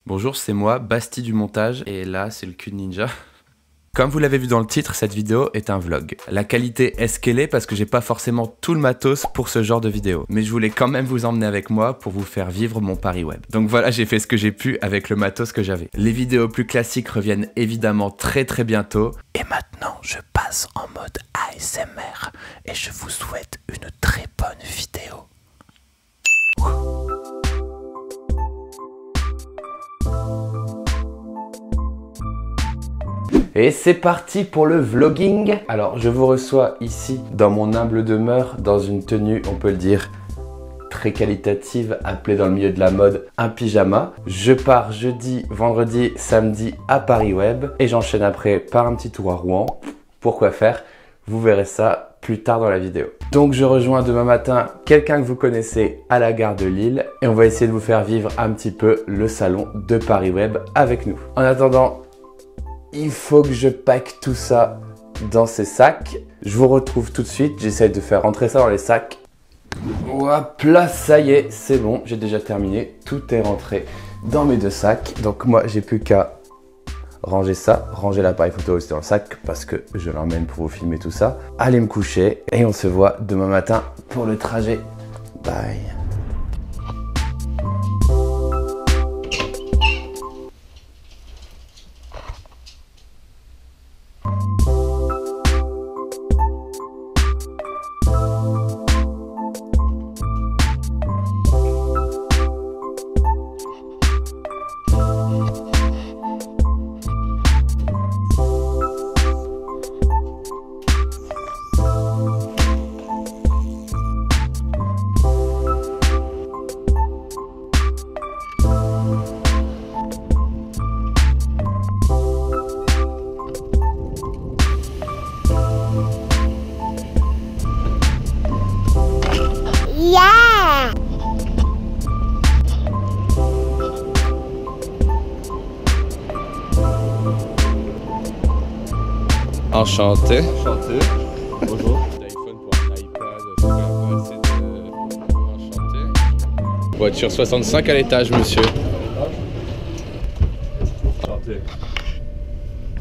Bonjour, c'est moi, Bastille du montage, et là c'est le cul de ninja. Comme vous l'avez vu dans le titre, cette vidéo est un vlog. La qualité est ce qu'elle est parce que j'ai pas forcément tout le matos pour ce genre de vidéo. Mais je voulais quand même vous emmener avec moi pour vous faire vivre mon pari web. Donc voilà, j'ai fait ce que j'ai pu avec le matos que j'avais. Les vidéos plus classiques reviennent évidemment très bientôt. Et maintenant, je passe en mode ASMR et je vous souhaite une très bonne vidéo. Et c'est parti pour le vlogging. Alors je vous reçois ici dans mon humble demeure dans une tenue, on peut le dire, très qualitative, appelée dans le milieu de la mode un pyjama. Je pars jeudi, vendredi, samedi à Paris Web et j'enchaîne après par un petit tour à Rouen. Pourquoi faire? Vous verrez ça plus tard dans la vidéo. Donc je rejoins demain matin quelqu'un que vous connaissez à la gare de Lille et on va essayer de vous faire vivre un petit peu le salon de Paris Web avec nous. En attendant, il faut que je pack tout ça dans ces sacs. Je vous retrouve tout de suite. J'essaie de faire rentrer ça dans les sacs. Hop là, ça y est, c'est bon. J'ai déjà terminé. Tout est rentré dans mes deux sacs. Donc moi, j'ai plus qu'à ranger ça. Ranger l'appareil photo aussi dans le sac parce que je l'emmène pour vous filmer tout ça. Allez me coucher et on se voit demain matin pour le trajet. Bye. Enchanté. Enchanté. Bonjour. L'iPhone pour un iPad, c'est pas assez de... Enchanté. Voiture 65 à l'étage, monsieur. Enchanté.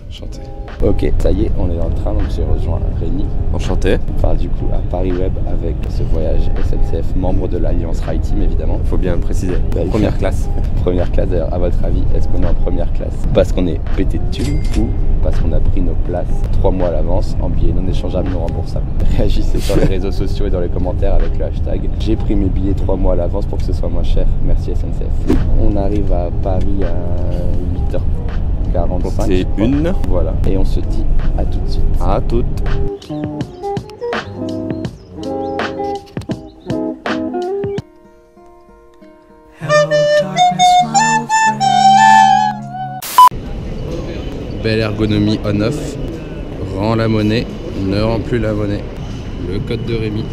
Enchanté. Ok, ça y est, on est dans le train, donc j'ai rejoint Rémi. Enchanté. On part du coup à Paris Web avec ce voyage SNCF, membre de l'Alliance Rail Team évidemment. Faut bien le préciser. Première classe. Première classe d'ailleurs, à votre avis, est-ce qu'on est en première classe parce qu'on est pété de thunes ou parce qu'on a pris nos places 3 mois à l'avance en billets non échangeables, non remboursables? Réagissez sur les réseaux sociaux et dans les commentaires avec le hashtag j'ai pris mes billets 3 mois à l'avance pour que ce soit moins cher. Merci SNCF. On arrive à Paris à 8h45. C'est une. Voilà. Et on se dit à tout de suite. À toutes. Belle ergonomie on-off. Rends la monnaie, ne rends plus la monnaie. Le code de Rémi.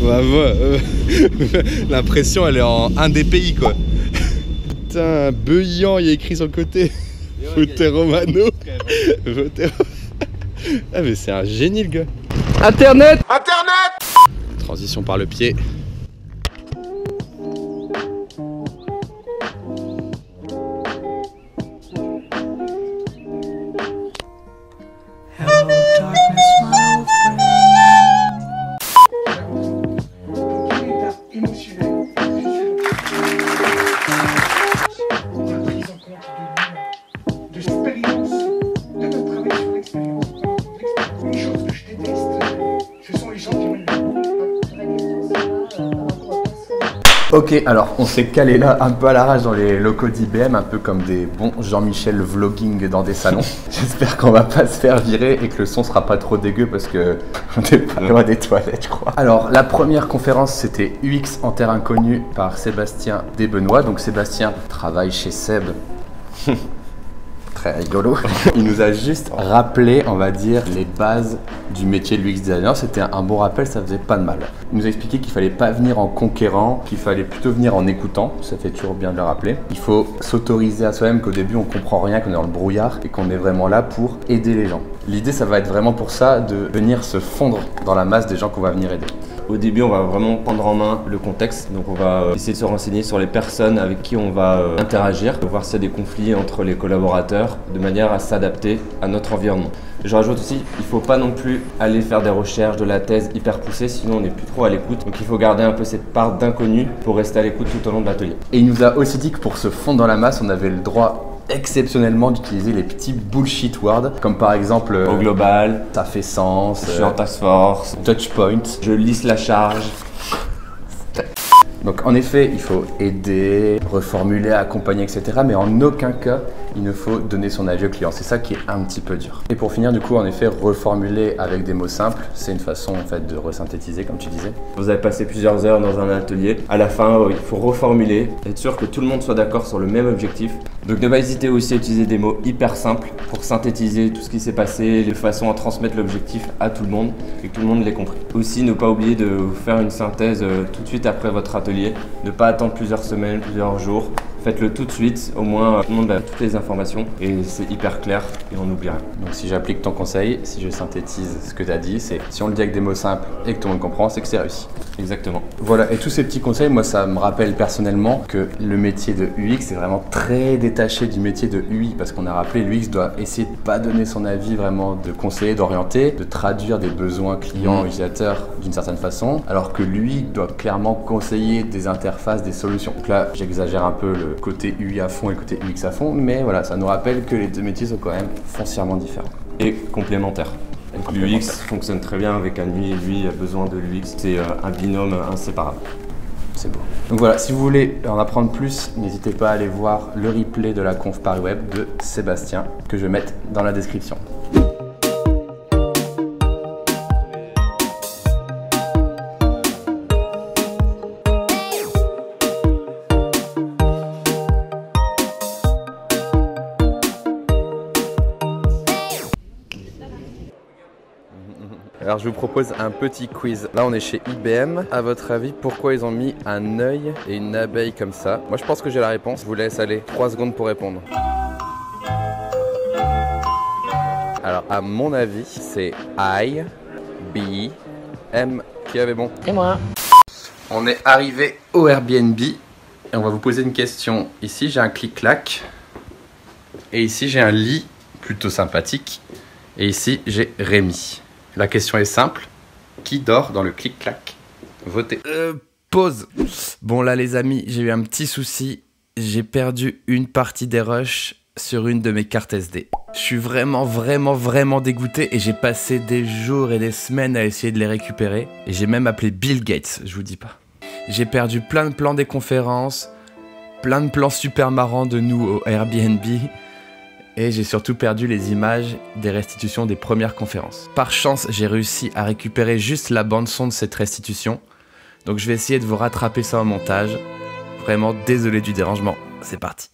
Bah, l'impression elle est en un des pays quoi. Putain, Beuillant, il y a écrit sur le côté. Votez Romano. Votez. Ah mais c'est un génie le gars. Internet. Transition par le pied. Ok, alors on s'est calé là un peu à l'arrache dans les locaux d'IBM, un peu comme des bons Jean-Michel vlogging dans des salons. J'espère qu'on va pas se faire virer et que le son sera pas trop dégueu parce que on est pas loin des toilettes, je crois. Alors la première conférence c'était UX en terre inconnue par Sébastien Desbenoît. Donc Sébastien travaille chez Seb Très rigolo. Il nous a juste rappelé, on va dire, les bases du métier de l'UX designer. C'était un bon rappel, ça faisait pas de mal. Il nous a expliqué qu'il fallait pas venir en conquérant, qu'il fallait plutôt venir en écoutant. Ça fait toujours bien de le rappeler. Il faut s'autoriser à soi-même qu'au début on comprend rien, qu'on est dans le brouillard et qu'on est vraiment là pour aider les gens. L'idée, ça va être vraiment pour ça de venir se fondre dans la masse des gens qu'on va venir aider. Au début, on va vraiment prendre en main le contexte. Donc on va essayer de se renseigner sur les personnes avec qui on va interagir, voir s'il y a des conflits entre les collaborateurs, de manière à s'adapter à notre environnement. Je rajoute aussi, il ne faut pas non plus aller faire des recherches, de la thèse hyper poussée, sinon on n'est plus trop à l'écoute. Donc il faut garder un peu cette part d'inconnu pour rester à l'écoute tout au long de l'atelier. Et il nous a aussi dit que pour se fondre dans la masse, on avait le droit exceptionnellement d'utiliser les petits bullshit words, comme par exemple Au global, ça fait sens, je suis en task force, touchpoint. je lisse la charge. Donc en effet, il faut aider, reformuler, accompagner, etc. Mais en aucun cas, il ne faut donner son avis au client. C'est ça qui est un petit peu dur. Et pour finir, du coup, en effet, reformuler avec des mots simples, c'est une façon en fait de resynthétiser, comme tu disais. Vous avez passé plusieurs heures dans un atelier. À la fin, il faut reformuler, être sûr que tout le monde soit d'accord sur le même objectif. Donc ne pas hésiter aussi à utiliser des mots hyper simples pour synthétiser tout ce qui s'est passé, de façon à transmettre l'objectif à tout le monde et que tout le monde l'ait compris. Aussi, ne pas oublier de faire une synthèse tout de suite après votre atelier. Ne pas attendre plusieurs semaines, plusieurs jours. Faites-le tout de suite, au moins tout le monde a toutes les informations et c'est hyper clair et on n'oublie rien. Donc si j'applique ton conseil, si je synthétise ce que tu as dit, c'est si on le dit avec des mots simples et que tout le monde comprend, c'est que c'est réussi. Exactement. Voilà, et tous ces petits conseils, moi ça me rappelle personnellement que le métier de UX est vraiment très détaché du métier de UI, parce qu'on a rappelé, l'UX doit essayer de pas donner son avis vraiment, de conseiller, d'orienter, de traduire des besoins clients, utilisateurs d'une certaine façon, alors que l'UI doit clairement conseiller des interfaces, des solutions. Donc là, j'exagère un peu le côté UI à fond et le côté UX à fond, mais voilà, ça nous rappelle que les deux métiers sont quand même foncièrement différents. Et complémentaires. L'UX fonctionne très bien avec un UI et lui a besoin de l'UX. C'est un binôme inséparable. C'est beau. Donc voilà, si vous voulez en apprendre plus, n'hésitez pas à aller voir le replay de la conf Paris Web de Sébastien, que je vais mettre dans la description. Alors je vous propose un petit quiz. Là on est chez IBM. À votre avis, pourquoi ils ont mis un œil et une abeille comme ça? Moi je pense que j'ai la réponse. Je vous laisse aller 3 secondes pour répondre. Alors à mon avis, c'est I, B, M. Qui avait bon? Et moi. On est arrivé au Airbnb et on va vous poser une question. Ici j'ai un clic-clac et ici j'ai un lit plutôt sympathique et ici j'ai Rémi. La question est simple. Qui dort dans le clic-clac? Votez. Pause. Bon là les amis, j'ai eu un petit souci. J'ai perdu une partie des rushs sur une de mes cartes SD. Je suis vraiment dégoûté et j'ai passé des jours et des semaines à essayer de les récupérer. Et j'ai même appelé Bill Gates, je vous dis pas. J'ai perdu plein de plans des conférences, plein de plans super marrants de nous au Airbnb. Et j'ai surtout perdu les images des restitutions des premières conférences. Par chance, j'ai réussi à récupérer juste la bande-son de cette restitution. Donc je vais essayer de vous rattraper ça au montage. Vraiment désolé du dérangement. C'est parti.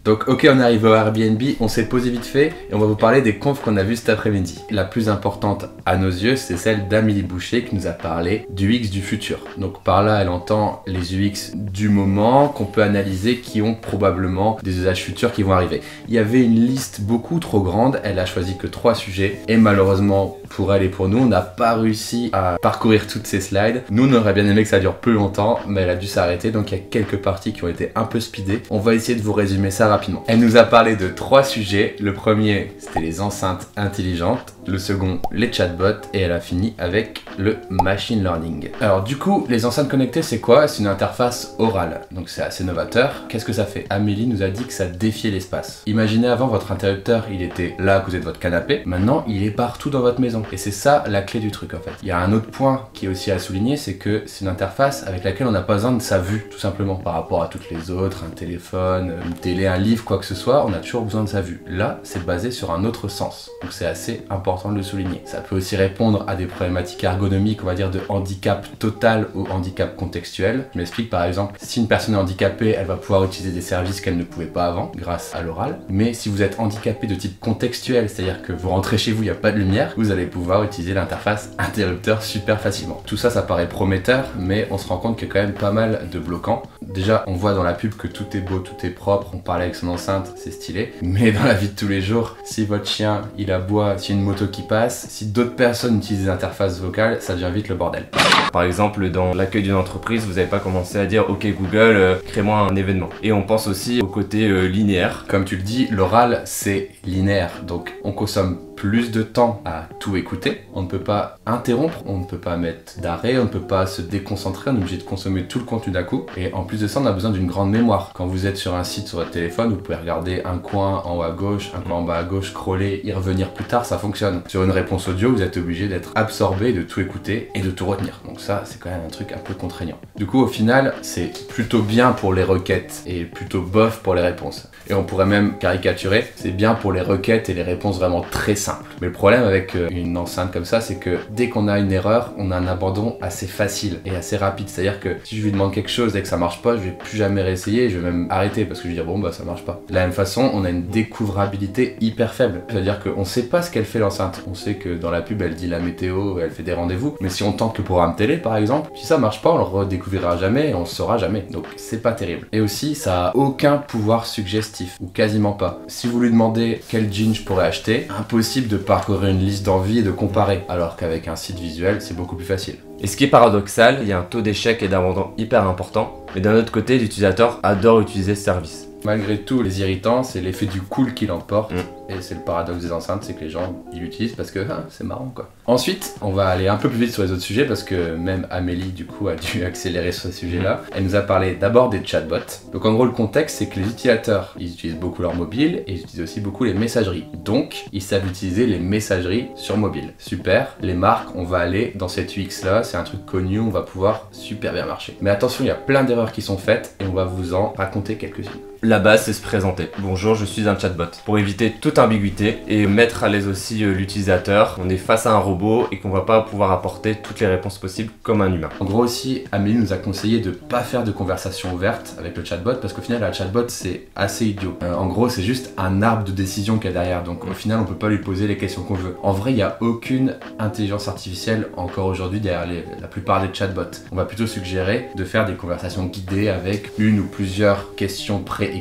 Donc ok, on arrive au Airbnb, on s'est posé vite fait et on va vous parler des confs qu'on a vues cet après-midi. La plus importante à nos yeux, c'est celle d'Amélie Boucher qui nous a parlé du UX du futur. Donc par là, elle entend les UX du moment qu'on peut analyser, qui ont probablement des usages futurs qui vont arriver. Il y avait une liste beaucoup trop grande, elle a choisi que 3 sujets et malheureusement pour elle et pour nous, on n'a pas réussi à parcourir toutes ces slides. Nous, on aurait bien aimé que ça dure plus longtemps, mais elle a dû s'arrêter, donc il y a quelques parties qui ont été un peu speedées. On va essayer de vous résumer ça rapidement. Elle nous a parlé de 3 sujets. Le premier, c'était les enceintes intelligentes. Le second, les chatbots. Et elle a fini avec le machine learning. Alors du coup, les enceintes connectées, c'est quoi? C'est une interface orale. Donc c'est assez novateur. Qu'est-ce que ça fait? Amélie nous a dit que ça défiait l'espace. Imaginez avant, votre interrupteur, il était là à côté de votre canapé. Maintenant, il est partout dans votre maison. d'utilisation. Et c'est ça la clé du truc en fait. Il y a un autre point qui est aussi à souligner, c'est que c'est une interface avec laquelle on n'a pas besoin de sa vue, tout simplement. Par rapport à toutes les autres, un téléphone, une télé, un livre, quoi que ce soit, on a toujours besoin de sa vue. Là, c'est basé sur un autre sens. Donc c'est assez important de le souligner. Ça peut aussi répondre à des problématiques ergonomiques, on va dire de handicap total ou handicap contextuel. Je m'explique, par exemple, si une personne est handicapée, elle va pouvoir utiliser des services qu'elle ne pouvait pas avant, grâce à l'oral. Mais si vous êtes handicapé de type contextuel, c'est-à-dire que vous rentrez chez vous, il n'y a pas de lumière, vous allez pouvoir utiliser l'interface interrupteur super facilement. Tout ça, ça paraît prometteur, mais on se rend compte qu'il y a quand même pas mal de bloquants. Déjà, on voit dans la pub que tout est beau, tout est propre, on parle avec son enceinte, c'est stylé. Mais dans la vie de tous les jours, si votre chien, il aboie, s'il y a une moto qui passe, si d'autres personnes utilisent des interfaces vocales, ça devient vite le bordel. Par exemple, dans l'accueil d'une entreprise, vous n'avez pas commencé à dire « Ok Google, crée-moi un événement ». Et on pense aussi au côté linéaire. Comme tu le dis, l'oral, c'est linéaire. Donc, on consomme plus de temps à tout écouter. On ne peut pas interrompre, on ne peut pas mettre d'arrêt, on ne peut pas se déconcentrer, on est obligé de consommer tout le contenu d'un coup. Et en plus de ça, on a besoin d'une grande mémoire. Quand vous êtes sur un site sur votre téléphone, vous pouvez regarder un coin en haut à gauche, un coin en bas à gauche, scroller, y revenir plus tard, ça fonctionne. Sur une réponse audio, vous êtes obligé d'être absorbé, de tout écouter et de tout retenir. Donc ça, c'est quand même un truc un peu contraignant. Du coup, au final, c'est plutôt bien pour les requêtes et plutôt bof pour les réponses. Et on pourrait même caricaturer, c'est bien pour les requêtes et les réponses vraiment très simples. Mais le problème avec une enceinte comme ça, c'est que dès qu'on a une erreur, on a un abandon assez facile et assez rapide. C'est-à-dire que si je lui demande quelque chose et que ça marche pas, je vais plus jamais réessayer, je vais même arrêter parce que je vais dire bon bah ça marche pas. De la même façon, on a une découvrabilité hyper faible. C'est-à-dire qu'on sait pas ce qu'elle fait l'enceinte. On sait que dans la pub, elle dit la météo, elle fait des rendez-vous. Mais si on tente le programme télé par exemple, si ça marche pas, on le redécouvrira jamais et on le saura jamais. Donc c'est pas terrible. Et aussi, ça a aucun pouvoir suggestif, ou quasiment pas. Si vous lui demandez quel jean je pourrais acheter, impossible de parcourir une liste d'envie et de comparer, alors qu'avec un site visuel, c'est beaucoup plus facile. Et ce qui est paradoxal, il y a un taux d'échec et d'abandon hyper important, mais d'un autre côté, l'utilisateur adore utiliser ce service. Malgré tout, les irritants, c'est l'effet du cool qui l'emporte. Et c'est le paradoxe des enceintes, c'est que les gens, ils l'utilisent parce que c'est marrant quoi. Ensuite, on va aller un peu plus vite sur les autres sujets parce que même Amélie, du coup, a dû accélérer sur ce sujet-là. Elle nous a parlé d'abord des chatbots. Donc en gros, le contexte, c'est que les utilisateurs, ils utilisent beaucoup leur mobile et ils utilisent aussi beaucoup les messageries. Donc, ils savent utiliser les messageries sur mobile. Super, les marques, on va aller dans cette UX-là, c'est un truc connu, on va pouvoir super bien marcher. Mais attention, il y a plein d'erreurs qui sont faites et on va vous en raconter quelques-unes. La base, c'est se présenter. Bonjour, je suis un chatbot. Pour éviter toute ambiguïté et mettre à l'aise aussi l'utilisateur, on est face à un robot et qu'on va pas pouvoir apporter toutes les réponses possibles comme un humain. En gros aussi, Amélie nous a conseillé de pas faire de conversation ouverte avec le chatbot parce qu'au final, la chatbot, c'est assez idiot. En gros, c'est juste un arbre de décision qu'il y a derrière. Donc au final, on peut pas lui poser les questions qu'on veut. En vrai, il n'y a aucune intelligence artificielle encore aujourd'hui derrière la plupart des chatbots. On va plutôt suggérer de faire des conversations guidées avec une ou plusieurs questions préécrites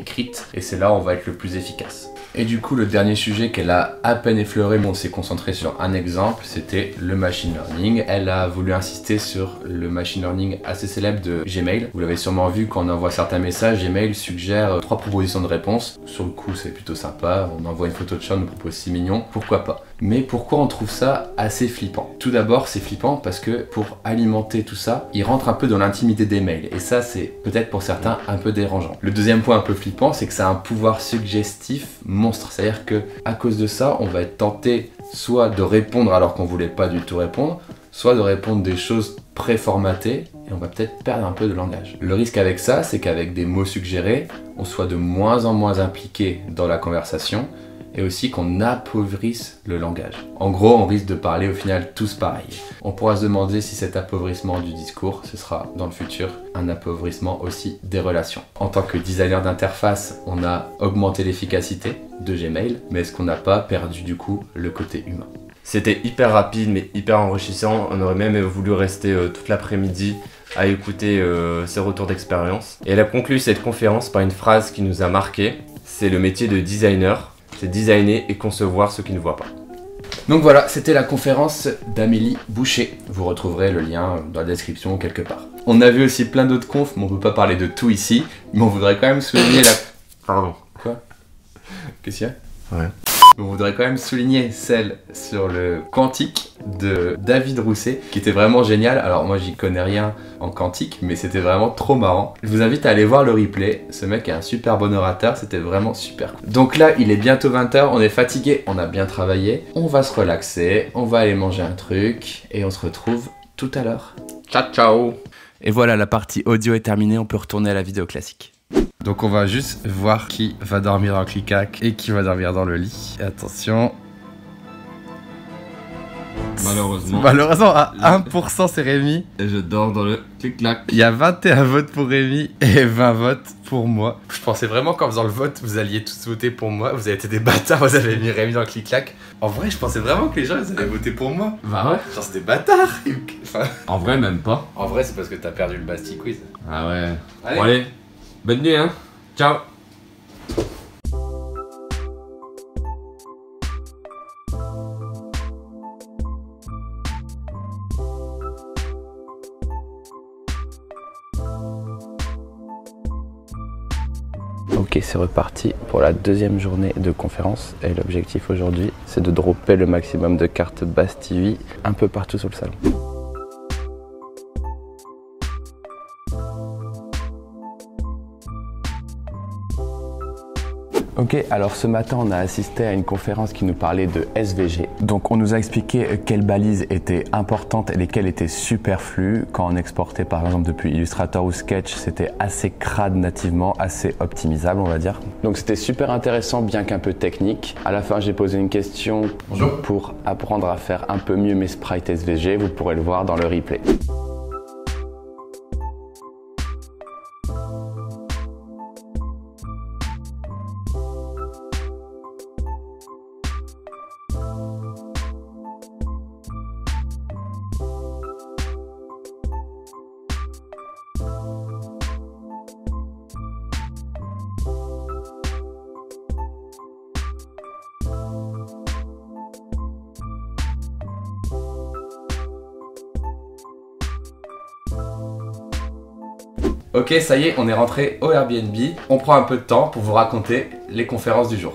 et c'est là où on va être le plus efficace. Et du coup, le dernier sujet qu'elle a à peine effleuré, mais on s'est concentré sur un exemple, c'était le machine learning. Elle a voulu insister sur le machine learning assez célèbre de Gmail. Vous l'avez sûrement vu quand on envoie certains messages, Gmail suggère 3 propositions de réponse. Sur le coup, c'est plutôt sympa. On envoie une photo de chat, on nous propose 6 millions. Pourquoi pas? Mais pourquoi on trouve ça assez flippant? Tout d'abord, c'est flippant parce que pour alimenter tout ça, il rentre un peu dans l'intimité des mails. Et ça, c'est peut-être pour certains un peu dérangeant. Le deuxième point un peu flippant, c'est que ça a un pouvoir suggestif monstre. C'est-à-dire que à cause de ça, on va être tenté soit de répondre alors qu'on voulait pas du tout répondre, soit de répondre des choses préformatées et on va peut-être perdre un peu de langage. Le risque avec ça, c'est qu'avec des mots suggérés, on soit de moins en moins impliqué dans la conversation et aussi qu'on appauvrisse le langage. En gros, on risque de parler au final tous pareil. On pourra se demander si cet appauvrissement du discours, ce sera dans le futur un appauvrissement aussi des relations. En tant que designer d'interface, on a augmenté l'efficacité de Gmail, mais est-ce qu'on n'a pas perdu du coup le côté humain? C'était hyper rapide mais hyper enrichissant, on aurait même voulu rester toute l'après-midi à écouter ses retours d'expérience. Et elle a conclu cette conférence par une phrase qui nous a marqué, c'est le métier de designer. C'est designer et concevoir ce qui ne voit pas. Donc voilà, c'était la conférence d'Amélie Boucher. Vous retrouverez le lien dans la description quelque part. On a vu aussi plein d'autres confs, mais on peut pas parler de tout ici. Mais on voudrait quand même souligner la... Pardon. Quoi? Qu'est-ce qu'il y a? Ouais. On voudrait quand même souligner celle sur le quantique de David Rousset, qui était vraiment génial. Alors moi j'y connais rien en quantique, mais c'était vraiment trop marrant. Je vous invite à aller voir le replay. Ce mec est un super bon orateur, c'était vraiment super cool. Donc là, il est bientôt 20 h, on est fatigué, on a bien travaillé. On va se relaxer, on va aller manger un truc, et on se retrouve tout à l'heure. Ciao ciao. Et voilà, la partie audio est terminée, on peut retourner à la vidéo classique. Donc on va juste voir qui va dormir dans le clic-clac et qui va dormir dans le lit. Attention. Malheureusement à 1% c'est Rémi. Et je dors dans le clic-clac. Il y a 21 votes pour Rémi et 20 votes pour moi. Je pensais vraiment qu'en faisant le vote, vous alliez tous voter pour moi. Vous avez été des bâtards, vous avez mis Rémi dans le clic-clac. En vrai, je pensais vraiment que les gens ils allaient voter pour moi. Bah ouais. Genre c'est des bâtards. Enfin... En vrai, même pas. En vrai, c'est parce que t'as perdu le Bastille Quiz. Ah ouais. Allez. Bon, allez. Bonne nuit, hein. Ciao. Ok, c'est reparti pour la deuxième journée de conférence et l'objectif aujourd'hui c'est de dropper le maximum de cartes Bass TV un peu partout sur le salon. Ok, alors ce matin on a assisté à une conférence qui nous parlait de SVG. Donc on nous a expliqué quelles balises étaient importantes et lesquelles étaient superflues. Quand on exportait par exemple depuis Illustrator ou Sketch, c'était assez crade nativement, assez optimisable on va dire. Donc c'était super intéressant bien qu'un peu technique. À la fin j'ai posé une question pour apprendre à faire un peu mieux mes sprites SVG. Vous pourrez le voir dans le replay. Ok, ça y est, on est rentré au Airbnb. On prend un peu de temps pour vous raconter les conférences du jour.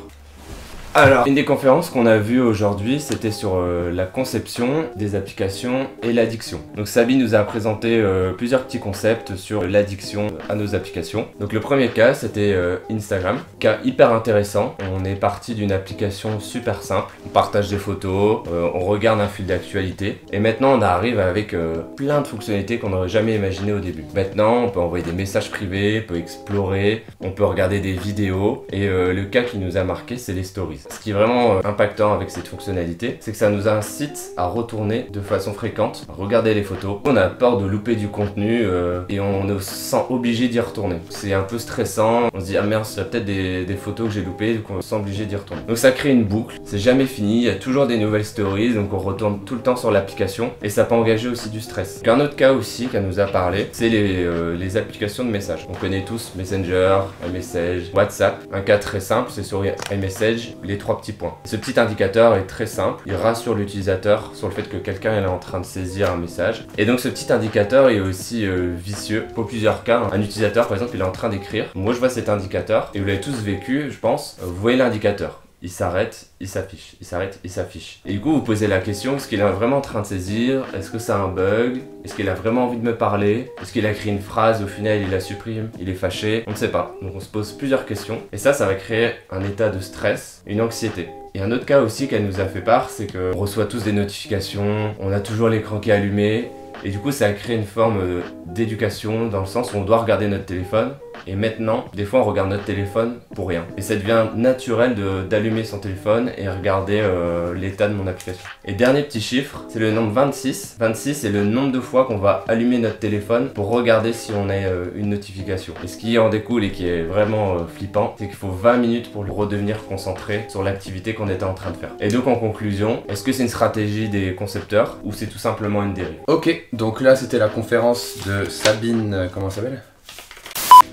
Alors, une des conférences qu'on a vues aujourd'hui, c'était sur la conception des applications et l'addiction. Donc Sabine nous a présenté plusieurs petits concepts sur l'addiction à nos applications. Donc le premier cas, c'était Instagram, cas hyper intéressant. On est parti d'une application super simple. On partage des photos, on regarde un fil d'actualité. Et maintenant, on arrive avec plein de fonctionnalités qu'on n'aurait jamais imaginées au début. Maintenant, on peut envoyer des messages privés, on peut explorer, on peut regarder des vidéos. Et le cas qui nous a marqué, c'est les stories. Ce qui est vraiment impactant avec cette fonctionnalité, c'est que ça nous incite à retourner de façon fréquente, à regarder les photos. On a peur de louper du contenu et on se sent obligé d'y retourner. C'est un peu stressant, on se dit ah merde, il y a peut-être des photos que j'ai loupées, donc on se sent obligé d'y retourner. Donc ça crée une boucle, c'est jamais fini, il y a toujours des nouvelles stories, donc on retourne tout le temps sur l'application et ça peut engager aussi du stress. Donc un autre cas aussi qu'elle nous a parlé, c'est les applications de messages. On connaît tous Messenger, iMessage, WhatsApp. Un cas très simple, c'est sur iMessage, les 3 petits points. Ce petit indicateur est très simple, il rassure l'utilisateur sur le fait que quelqu'un est en train de saisir un message. Et donc ce petit indicateur est aussi vicieux pour plusieurs cas. Un utilisateur par exemple il est en train d'écrire, moi je vois cet indicateur et vous l'avez tous vécu je pense, vous voyez l'indicateur. Il s'arrête, il s'affiche, il s'arrête, il s'affiche. Et du coup, vous posez la question, est-ce qu'il est vraiment en train de saisir? Est-ce que c'est un bug? Est-ce qu'il a vraiment envie de me parler? Est-ce qu'il a écrit une phrase, au final il la supprime? Il est fâché? On ne sait pas. Donc on se pose plusieurs questions. Et ça va créer un état de stress, une anxiété. Et un autre cas aussi qu'elle nous a fait part, c'est qu'on reçoit tous des notifications, on a toujours l'écran qui est allumé. Et du coup, ça a créé une forme d'éducation dans le sens où on doit regarder notre téléphone. Et maintenant, des fois, on regarde notre téléphone pour rien. Et ça devient naturel d'allumer son téléphone et regarder l'état de mon application. Et dernier petit chiffre, c'est le nombre 26. 26, c'est le nombre de fois qu'on va allumer notre téléphone pour regarder si on a une notification. Et ce qui en découle et qui est vraiment flippant, c'est qu'il faut 20 minutes pour redevenir concentré sur l'activité qu'on était en train de faire. Et donc, en conclusion, est-ce que c'est une stratégie des concepteurs ou c'est tout simplement une dérive? Ok, donc là, c'était la conférence de Sabine, comment ça s'appelle?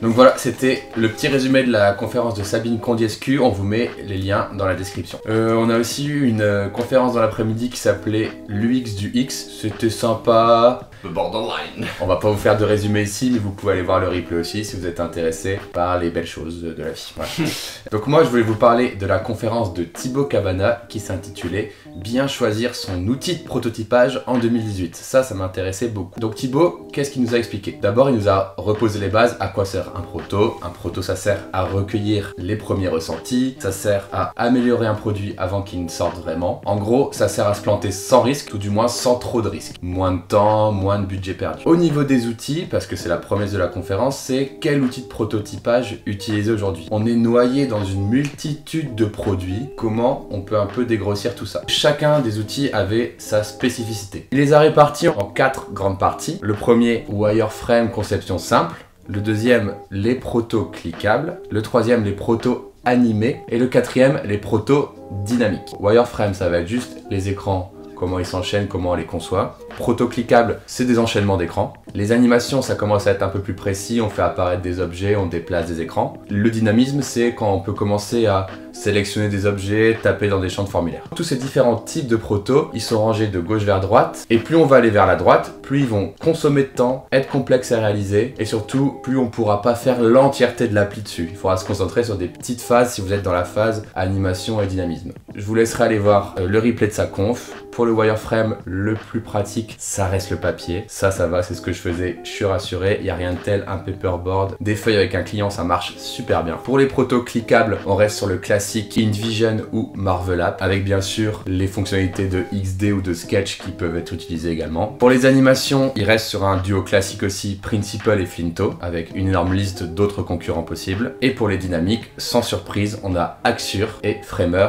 Donc voilà, c'était le petit résumé de la conférence de Sabine Condiescu. On vous met les liens dans la description. On a aussi eu une conférence dans l'après-midi qui s'appelait l'UX du X. C'était sympa. The borderline. On va pas vous faire de résumé ici, mais vous pouvez aller voir le replay aussi si vous êtes intéressé par les belles choses de la vie. Voilà. Donc moi je voulais vous parler de la conférence de Thibaut Cabana qui s'intitulait « Bien choisir son outil de prototypage en 2018 ». Ça m'intéressait beaucoup. Donc Thibaut, qu'est-ce qu'il nous a expliqué? D'abord il nous a reposé les bases, à quoi sert un proto. Un proto ça sert à recueillir les premiers ressentis, ça sert à améliorer un produit avant qu'il ne sorte vraiment. En gros, ça sert à se planter sans risque, ou du moins sans trop de risques. Moins de temps, moins de budget perdu. Au niveau des outils, parce que c'est la promesse de la conférence, c'est quel outil de prototypage utiliser aujourd'hui. On est noyé dans une multitude de produits. Comment on peut un peu dégrossir tout ça? Chacun des outils avait sa spécificité. Il les a répartis en 4 grandes parties. Le premier, wireframe conception simple. Le deuxième, les protos cliquables. Le troisième, les protos animés. Et le quatrième, les protos dynamiques. Wireframe, ça va être juste les écrans, comment ils s'enchaînent, comment on les conçoit. Proto cliquable, c'est des enchaînements d'écrans. Les animations, ça commence à être un peu plus précis, on fait apparaître des objets, on déplace des écrans. Le dynamisme, c'est quand on peut commencer à sélectionner des objets, taper dans des champs de formulaire. Tous ces différents types de protos, ils sont rangés de gauche vers droite, et plus on va aller vers la droite, plus ils vont consommer de temps, être complexes à réaliser, et surtout, plus on pourra pas faire l'entièreté de l'appli dessus. Il faudra se concentrer sur des petites phases si vous êtes dans la phase animation et dynamisme. Je vous laisserai aller voir le replay de sa conf. Pour le wireframe, le plus pratique, ça reste le papier. Ça va, c'est ce que je faisais, je suis rassuré. Il n'y a rien de tel, un paperboard, des feuilles avec un client, ça marche super bien. Pour les protos cliquables, on reste sur le classique InVision ou Marvel App, avec bien sûr les fonctionnalités de XD ou de Sketch qui peuvent être utilisées également. Pour les animations, il reste sur un duo classique aussi, Principal et Flinto, avec une énorme liste d'autres concurrents possibles. Et pour les dynamiques, sans surprise, on a Axure et Framer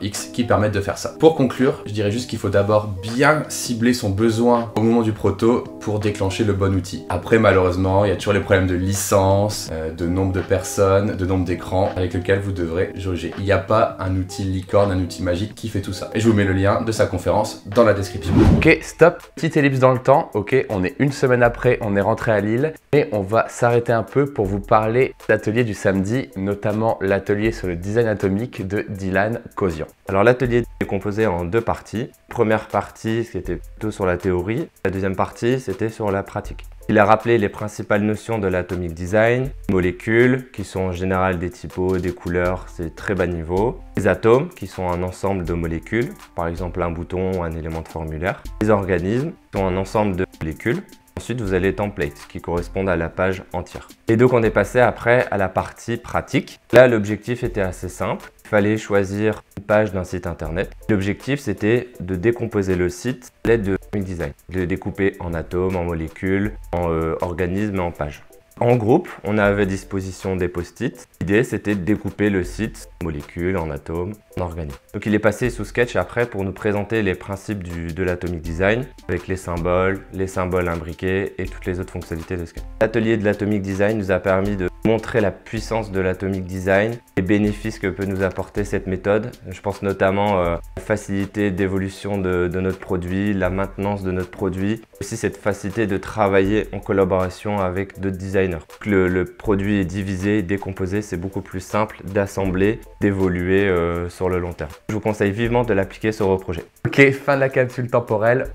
X qui permettent de faire ça. Pour conclure, je dirais juste qu'il faut d'abord bien cibler son besoin au moment du proto pour déclencher le bon outil. Après, malheureusement, il y a toujours les problèmes de licence, de nombre de personnes, de nombre d'écrans avec lequel vous devrez jauger. Il n'y a pas un outil licorne, un outil magique qui fait tout ça. Et je vous mets le lien de sa conférence dans la description. Ok, stop, petite ellipse dans le temps. Ok, on est une semaine après, on est rentré à Lille et on va s'arrêter un peu pour vous parler d'atelier du samedi, notamment l'atelier sur le design atomique de Dylan Kosian. Alors l'atelier est composé en 2 parties. Première partie, c'était plutôt sur la théorie. La deuxième partie, c'était sur la pratique. Il a rappelé les principales notions de l'atomic design, molécules, qui sont en général des typos, des couleurs, c'est très bas niveau. Les atomes, qui sont un ensemble de molécules, par exemple un bouton ou un élément de formulaire. Les organismes, qui sont un ensemble de molécules. Ensuite, vous avez les templates qui correspondent à la page entière. Et donc, on est passé après à la partie pratique. Là, l'objectif était assez simple. Il fallait choisir une page d'un site internet. L'objectif, c'était de décomposer le site à l'aide de Atomic Design, de le découper en atomes, en molécules, en organismes et en pages. En groupe, on avait à disposition des post-it. L'idée, c'était de découper le site en molécules, en atomes, en organismes. Donc, il est passé sous Sketch après pour nous présenter les principes de l'Atomic Design avec les symboles imbriqués et toutes les autres fonctionnalités de Sketch. L'atelier de l'Atomic Design nous a permis de montrer la puissance de l'Atomic Design, les bénéfices que peut nous apporter cette méthode. Je pense notamment à la facilité d'évolution de notre produit, la maintenance de notre produit, aussi cette facilité de travailler en collaboration avec d'autres designers. Le produit est divisé, décomposé, c'est beaucoup plus simple d'assembler, d'évoluer sur le long terme. Je vous conseille vivement de l'appliquer sur vos projets. Ok, fin de la capsule temporelle.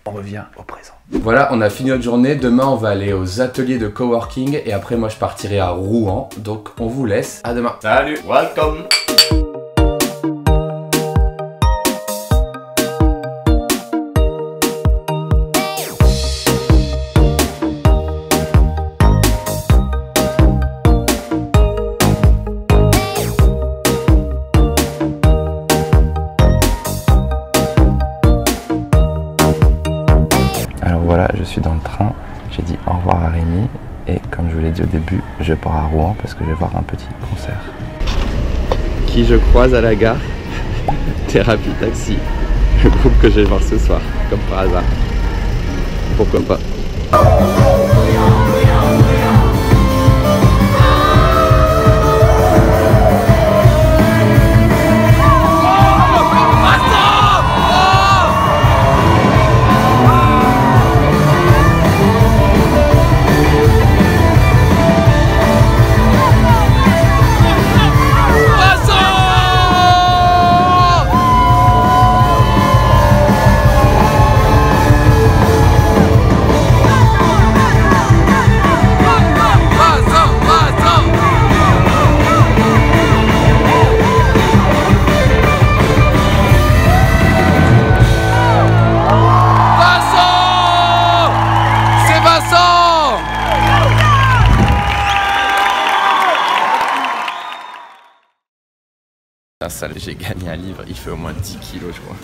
On revient au présent. Voilà, on a fini notre journée. Demain, on va aller aux ateliers de coworking et après, moi, je partirai à Rouen. Donc, on vous laisse. À demain. Salut, welcome. Voilà, je suis dans le train, j'ai dit au revoir à Rémi et comme je vous l'ai dit au début, je pars à Rouen parce que je vais voir un petit concert. Qui je croise à la gare? Thérapie Taxi, le groupe que je vais voir ce soir, comme par hasard. Pourquoi pas? Ah ça, j'ai gagné un livre, il fait au moins 10 kilos je crois.